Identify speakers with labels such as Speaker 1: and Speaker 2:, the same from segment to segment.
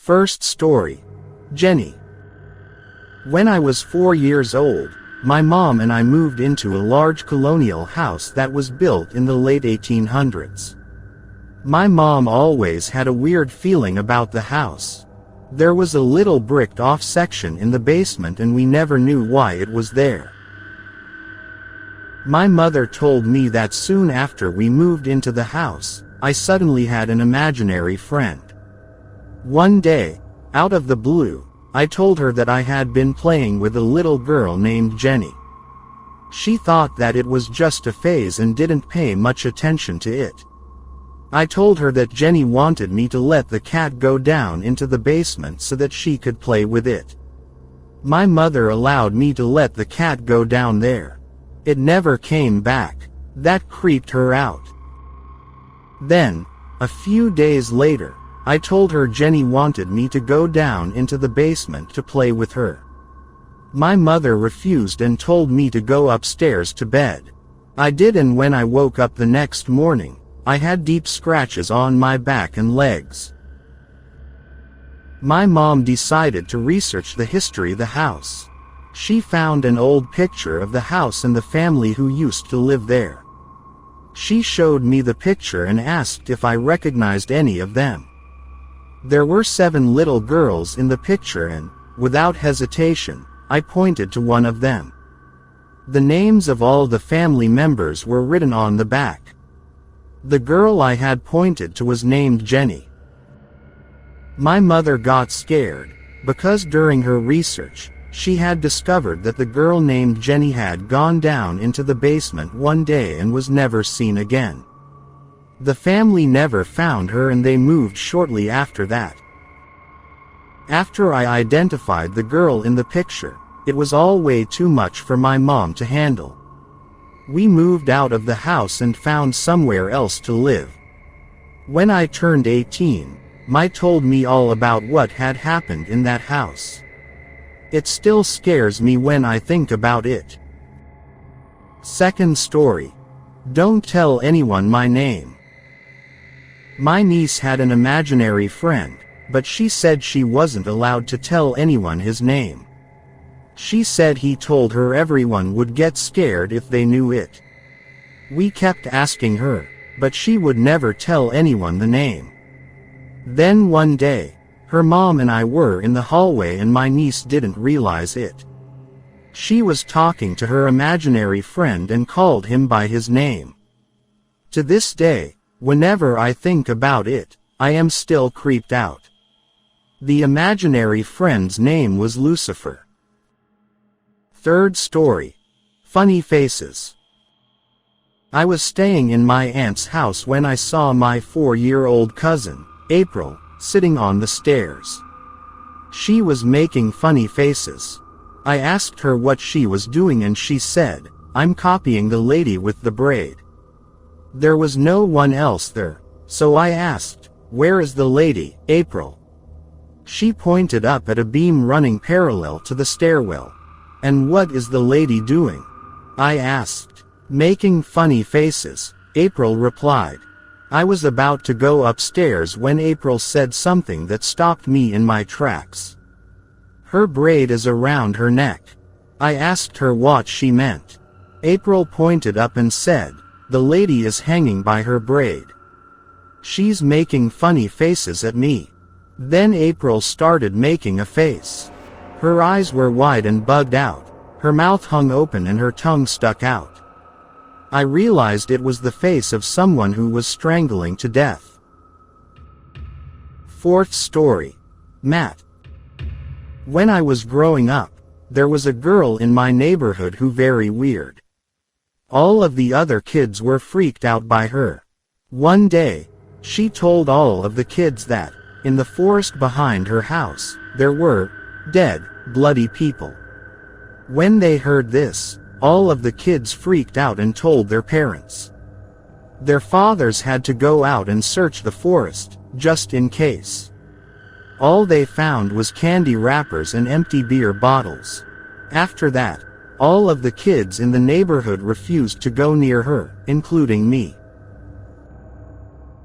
Speaker 1: First story. Jenny. When I was 4 years old, my mom and I moved into a large colonial house that was built in the late 1800s. My mom always had a weird feeling about the house. There was a little bricked off section in the basement and we never knew why it was there. My mother told me that soon after we moved into the house, I suddenly had an imaginary friend. One day, out of the blue, I told her that I had been playing with a little girl named Jenny. She thought that it was just a phase and didn't pay much attention to it. I told her that Jenny wanted me to let the cat go down into the basement so that she could play with it. My mother allowed me to let the cat go down there. It never came back. That creeped her out. Then, a few days later, I told her Jenny wanted me to go down into the basement to play with her. My mother refused and told me to go upstairs to bed. I did, and when I woke up the next morning, I had deep scratches on my back and legs. My mom decided to research the history of the house. She found an old picture of the house and the family who used to live there. She showed me the picture and asked if I recognized any of them. There were 7 little girls in the picture and, without hesitation, I pointed to one of them. The names of all the family members were written on the back. The girl I had pointed to was named Jenny. My mother got scared, because during her research, she had discovered that the girl named Jenny had gone down into the basement one day and was never seen again. The family never found her and they moved shortly after that. After I identified the girl in the picture, it was all way too much for my mom to handle. We moved out of the house and found somewhere else to live. When I turned 18, my told me all about what had happened in that house. It still scares me when I think about it. Second story. Don't tell anyone my name. My niece had an imaginary friend, but she said she wasn't allowed to tell anyone his name. She said he told her everyone would get scared if they knew it. We kept asking her, but she would never tell anyone the name. Then one day, her mom and I were in the hallway and my niece didn't realize it. She was talking to her imaginary friend and called him by his name. To this day, whenever I think about it, I am still creeped out. The imaginary friend's name was Lucifer. Third story. Funny faces. I was staying in my aunt's house when I saw my 4-year-old cousin, April, sitting on the stairs. She was making funny faces. I asked her what she was doing and she said, "I'm copying the lady with the braid." There was no one else there, so I asked, "Where is the lady, April?" She pointed up at a beam running parallel to the stairwell. "And what is the lady doing?" I asked. "Making funny faces," April replied. I was about to go upstairs when April said something that stopped me in my tracks. "Her braid is around her neck." I asked her what she meant. April pointed up and said, "The lady is hanging by her braid. She's making funny faces at me." Then April started making a face. Her eyes were wide and bugged out, her mouth hung open and her tongue stuck out. I realized it was the face of someone who was strangling to death. Fourth story. Matt. When I was growing up, there was a girl in my neighborhood who very weird. All of the other kids were freaked out by her. One day, she told all of the kids that, in the forest behind her house, there were dead, bloody people. When they heard this, all of the kids freaked out and told their parents. Their fathers had to go out and search the forest, just in case. All they found was candy wrappers and empty beer bottles. After that, all of the kids in the neighborhood refused to go near her, including me.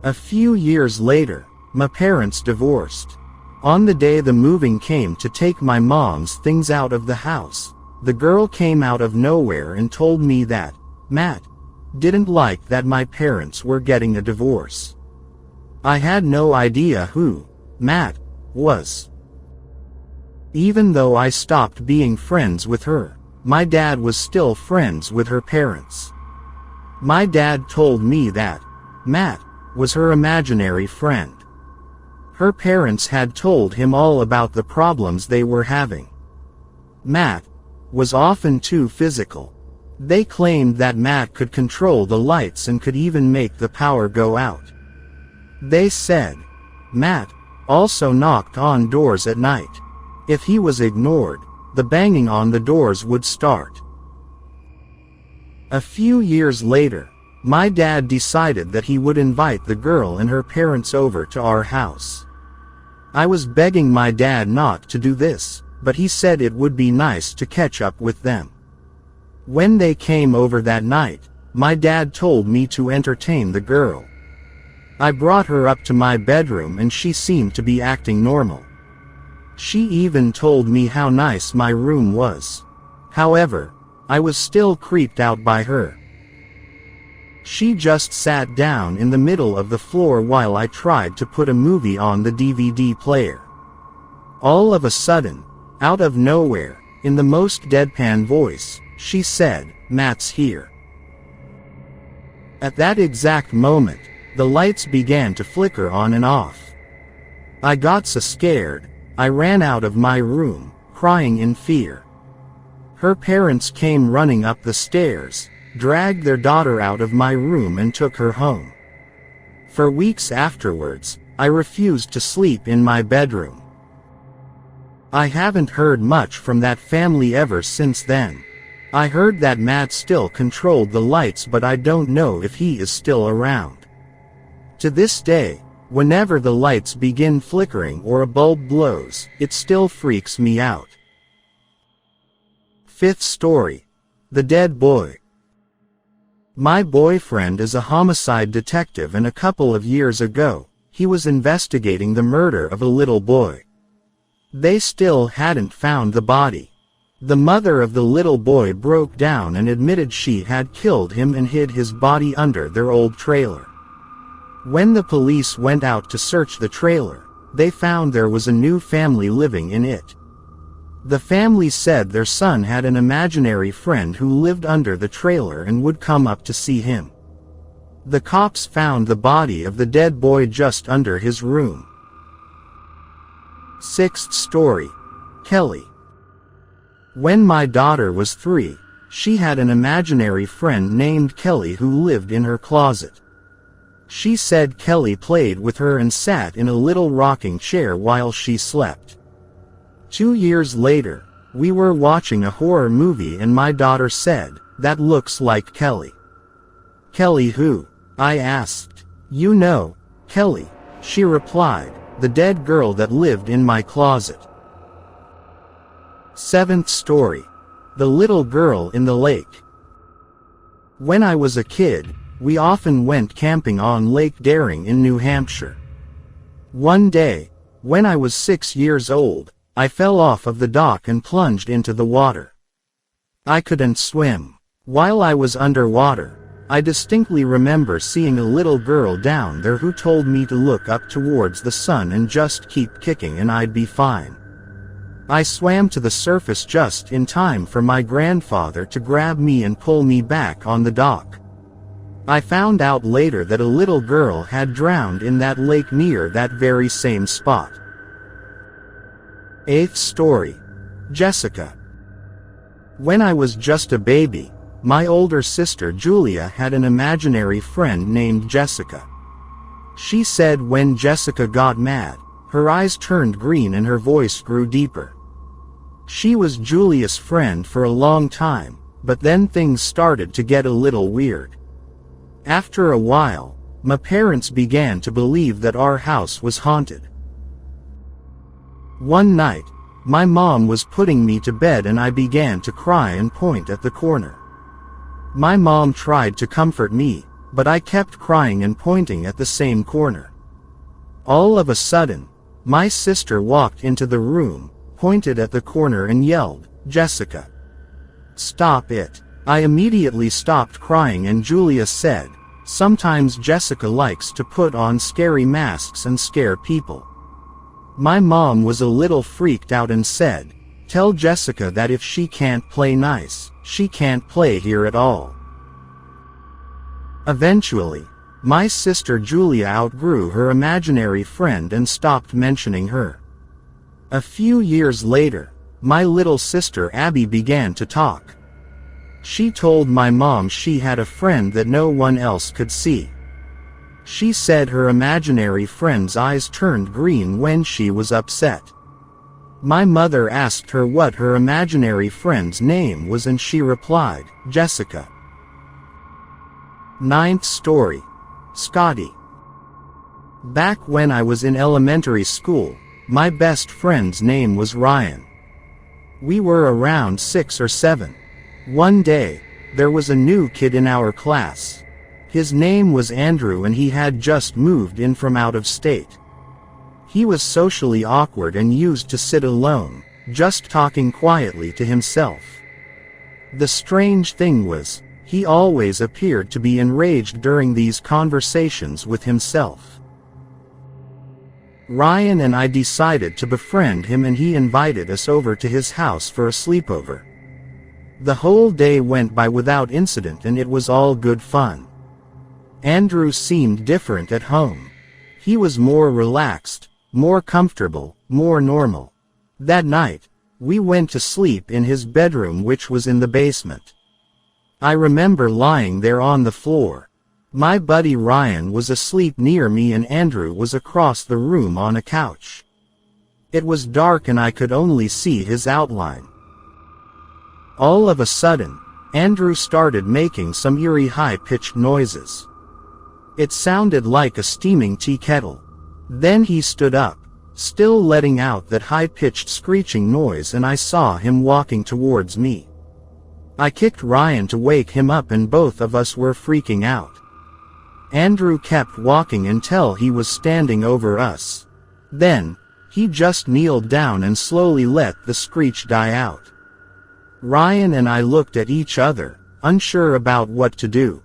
Speaker 1: A few years later, my parents divorced. On the day the moving came to take my mom's things out of the house, the girl came out of nowhere and told me that Matt didn't like that my parents were getting a divorce. I had no idea who Matt was. Even though I stopped being friends with her, my dad was still friends with her parents. My dad told me that Matt was her imaginary friend. Her parents had told him all about the problems they were having. Matt was often too physical. They claimed that Matt could control the lights and could even make the power go out. They said Matt also knocked on doors at night. If he was ignored, the banging on the doors would start. A few years later, my dad decided that he would invite the girl and her parents over to our house. I was begging my dad not to do this, but he said it would be nice to catch up with them. When they came over that night, my dad told me to entertain the girl. I brought her up to my bedroom and she seemed to be acting normal. She even told me how nice my room was. However, I was still creeped out by her. She just sat down in the middle of the floor while I tried to put a movie on the DVD player. All of a sudden, out of nowhere, in the most deadpan voice, she said, "Matt's here." At that exact moment, the lights began to flicker on and off. I got so scared, I ran out of my room, crying in fear. Her parents came running up the stairs, dragged their daughter out of my room and took her home. For weeks afterwards, I refused to sleep in my bedroom. I haven't heard much from that family ever since then. I heard that Matt still controlled the lights, but I don't know if he is still around. To this day, whenever the lights begin flickering or a bulb blows, it still freaks me out. Fifth story. The Dead Boy. My boyfriend is a homicide detective, and a couple of years ago, he was investigating the murder of a little boy. They still hadn't found the body. The mother of the little boy broke down and admitted she had killed him and hid his body under their old trailer. When the police went out to search the trailer, they found there was a new family living in it. The family said their son had an imaginary friend who lived under the trailer and would come up to see him. The cops found the body of the dead boy just under his room. Sixth story. Kelly. When my daughter was 3, she had an imaginary friend named Kelly who lived in her closet. She said Kelly played with her and sat in a little rocking chair while she slept. 2 years later, we were watching a horror movie and my daughter said, "That looks like Kelly." "Kelly who?" I asked. "You know, Kelly," she replied, "the dead girl that lived in my closet." Seventh story. The Little Girl in the Lake. When I was a kid, we often went camping on Lake Daring in New Hampshire. One day, when I was 6 years old, I fell off of the dock and plunged into the water. I couldn't swim. While I was underwater, I distinctly remember seeing a little girl down there who told me to look up towards the sun and just keep kicking and I'd be fine. I swam to the surface just in time for my grandfather to grab me and pull me back on the dock. I found out later that a little girl had drowned in that lake near that very same spot. Eighth story. Jessica. When I was just a baby, my older sister Julia had an imaginary friend named Jessica. She said when Jessica got mad, her eyes turned green and her voice grew deeper. She was Julia's friend for a long time, but then things started to get a little weird. After a while, my parents began to believe that our house was haunted. One night, my mom was putting me to bed and I began to cry and point at the corner. My mom tried to comfort me, but I kept crying and pointing at the same corner. All of a sudden, My sister walked into the room, pointed at the corner and yelled, "Jessica! Stop it!" I immediately stopped crying and Julia said, "Sometimes Jessica likes to put on scary masks and scare people." My mom was a little freaked out and said, "Tell Jessica that if she can't play nice, she can't play here at all." Eventually, my sister Julia outgrew her imaginary friend and stopped mentioning her. A few years later, my little sister Abby began to talk. She told my mom she had a friend that no one else could see. She said her imaginary friend's eyes turned green when she was upset. My mother asked her what her imaginary friend's name was and she replied, "Jessica." Ninth story. Scotty. Back when I was in elementary school, my best friend's name was Ryan. We were around 6 or 7. One day, there was a new kid in our class. His name was Andrew and he had just moved in from out of state. He was socially awkward and used to sit alone, just talking quietly to himself. The strange thing was, he always appeared to be enraged during these conversations with himself. Ryan and I decided to befriend him and he invited us over to his house for a sleepover. The whole day went by without incident and it was all good fun. Andrew seemed different at home. He was more relaxed, more comfortable, more normal. That night, we went to sleep in his bedroom which was in the basement. I remember lying there on the floor. My buddy Ryan was asleep near me and Andrew was across the room on a couch. It was dark and I could only see his outline. All of a sudden, Andrew started making some eerie high-pitched noises. It sounded like a steaming tea kettle. Then he stood up, still letting out that high-pitched screeching noise and I saw him walking towards me. I kicked Ryan to wake him up and both of us were freaking out. Andrew kept walking until he was standing over us. Then, he just kneeled down and slowly let the screech die out. Ryan and I looked at each other, unsure about what to do.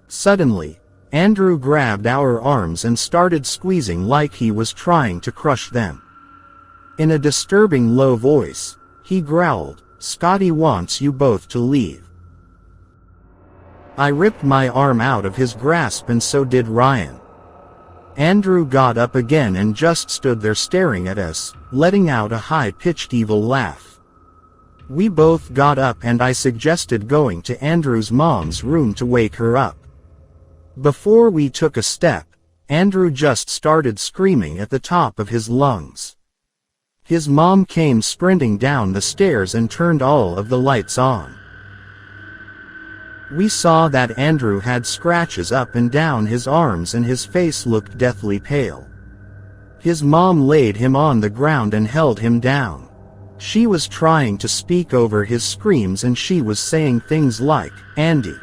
Speaker 1: Suddenly, Andrew grabbed our arms and started squeezing like he was trying to crush them. In a disturbing low voice, he growled, "Scotty wants you both to leave." I ripped my arm out of his grasp and so did Ryan. Andrew got up again and just stood there staring at us, letting out a high-pitched evil laugh. We both got up and I suggested going to Andrew's mom's room to wake her up. Before we took a step, Andrew just started screaming at the top of his lungs. His mom came sprinting down the stairs and turned all of the lights on. We saw that Andrew had scratches up and down his arms and his face looked deathly pale. His mom laid him on the ground and held him down. She was trying to speak over his screams and she was saying things like, "Andy.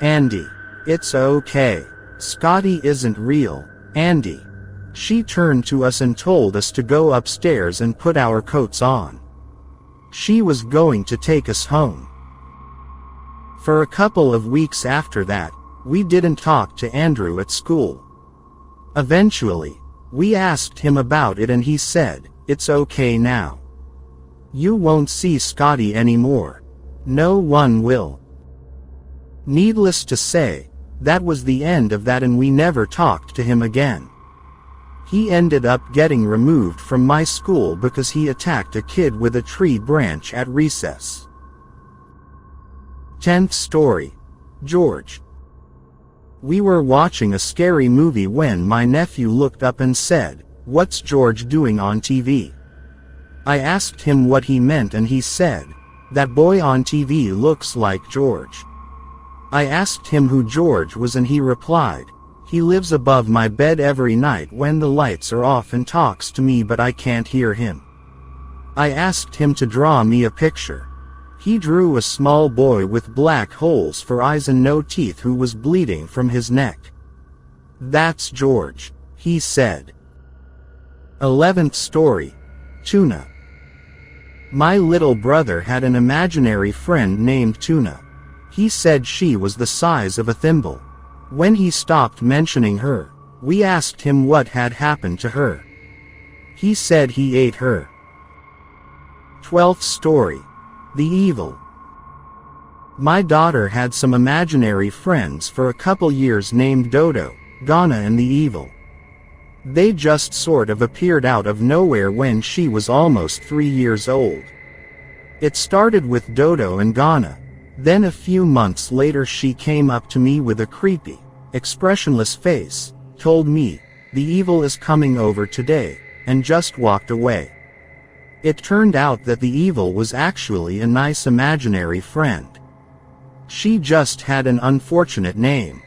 Speaker 1: Andy. It's okay. Scotty isn't real. Andy." She turned to us and told us to go upstairs and put our coats on. She was going to take us home. For a couple of weeks after that, we didn't talk to Andrew at school. Eventually, we asked him about it and he said, "It's okay now. You won't see Scotty anymore. No one will." Needless to say, that was the end of that and we never talked to him again. He ended up getting removed from my school because he attacked a kid with a tree branch at recess. 10th story. George. We were watching a scary movie when my nephew looked up and said, "What's George doing on TV?" I asked him what he meant and he said, "That boy on TV looks like George." I asked him who George was and he replied, "He lives above my bed every night when the lights are off and talks to me but I can't hear him." I asked him to draw me a picture. He drew a small boy with black holes for eyes and no teeth who was bleeding from his neck. "That's George," he said. 11th story. Tuna. My little brother had an imaginary friend named Tuna. He said she was the size of a thimble. When he stopped mentioning her, we asked him what had happened to her. He said he ate her. 12th story. The Evil. My daughter had some imaginary friends for a couple years named Dodo, Ghana and the Evil. They just sort of appeared out of nowhere when she was almost 3 years old. It started with Dodo and Ghana. Then a few months later she came up to me with a creepy, expressionless face, told me, "The Evil is coming over today," and just walked away. It turned out that the Evil was actually a nice imaginary friend. She just had an unfortunate name.